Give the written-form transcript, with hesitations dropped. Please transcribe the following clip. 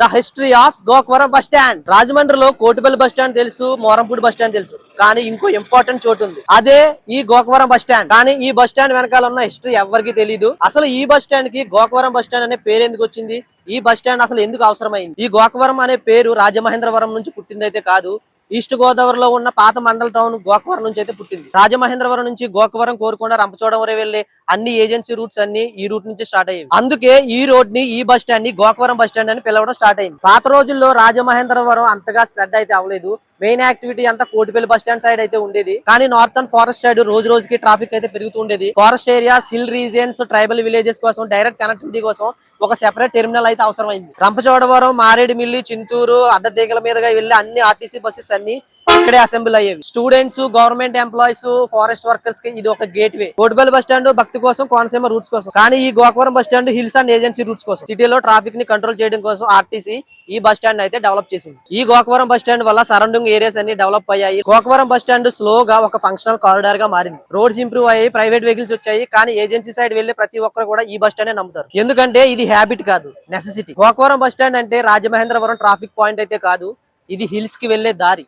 The history of Gokavaram bus stand. రాజమండ్రిలో Kotipalli bus stand తెలుసు, Morampudi bus stand తెలుసు, కానీ ఇంకో ఇంపార్టెంట్ చోటు ఉంది, అదే ఈ గోకవరం బస్ స్టాండ్. కానీ ఈ బస్ స్టాండ్ వెనకాల ఉన్న హిస్టరీ ఎవరికి తెలియదు. అసలు ఈ బస్ స్టాండ్ కి గోకవరం బస్ స్టాండ్ అనే పేరు ఎందుకు వచ్చింది, ఈ బస్ స్టాండ్ అసలు ఎందుకు అవసరమైంది? ఈ గోకవరం అనే పేరు రాజమహేంద్రవరం నుంచి పుట్టిందైతే కాదు, ఈస్ట్ గోదావరిలో ఉన్న పాత మండల టౌన్ గోకవరం నుంచి అయితే పుట్టింది. రాజమహేంద్రవరం నుంచి గోకవరం, కోరుకొండ, రంపచోడవరం వెళ్లే అన్ని ఏజెన్సీ రూట్స్ అన్ని ఈ రూట్ నుంచి స్టార్ట్ అయ్యాయి. అందుకే ఈ రోడ్ ని, ఈ బస్ స్టాండ్ ని గోకవరం బస్ స్టాండ్ అని పిలవడం స్టార్ట్ అయింది. పాత రోజుల్లో రాజమహేంద్రవరం అంతగా స్ప్రెడ్ అయితే అవ్వలేదు. మెయిన్ యాక్టివిటీ అంతా కోటిపల్లి బస్ స్టాండ్ సైడ్ అయితే ఉండేది. కానీ నార్థన్ ఫారెస్ట్ సైడ్ రోజు రోజుకి ట్రాఫిక్ అయితే పెరుగుతూ ఉండేది. Forest areas, hill regions, tribal villages కోసం డైరెక్ట్ కనెక్టివిటీ కోసం ఒక సెపరేట్ టెర్మినల్ అయితే అవసరమైంది. రంపచోడవరం, మారేడుమిల్లి, చింతూరు అడ్డతీగల మీదుగా వెళ్లి అన్ని ఆర్టీసీ బస్సెస్ అన్ని ఇక్కడే అసెంబ్లీ అయ్యేవి. Students, government employees, forest workers కి ఇది ఒక గేట్ వే. కోటిపల్లి బస్ స్టాండ్ భక్తి కోసం, కోనసీమ రూట్స్ కోసం. కానీ ఈ Gokavaram bus stand hills and agency roots కోసం. సిటీలో ట్రాఫిక్ ని కంట్రోల్ చేయడం కోసం ఆర్టీసీ ఈ బస్ స్టాండ్ అయితే డెవలప్ చేసింది. ఈ గోకవరం బస్ స్టాండ్ వల్ల సరౌండింగ్ ఏరియాస్ అన్ని డెవలప్ అయ్యాయి. గోకవరం బస్ స్టాండ్ స్లోగా ఒక ఫంక్షనల్ కారిడార్ గా మారింది. రోడ్స్ ఇంప్రూవ్ అయ్యాయి, ప్రైవేట్ వెహికల్స్ వచ్చాయి. కానీ ఏజెన్సీ సైడ్ వెళ్లే ప్రతి ఒక్కరు కూడా ఈ బస్ స్టాండ్ నమ్ముతారు. ఎందుకంటే ఇది హ్యాబిట్ కాదు, నెసెసిటీ. గోకవరం బస్ స్టాండ్ అంటే రాజమహేంద్రవరం ట్రాఫిక్ పాయింట్ అయితే కాదు, ఇది హిల్స్ కి వెళ్లే దారి.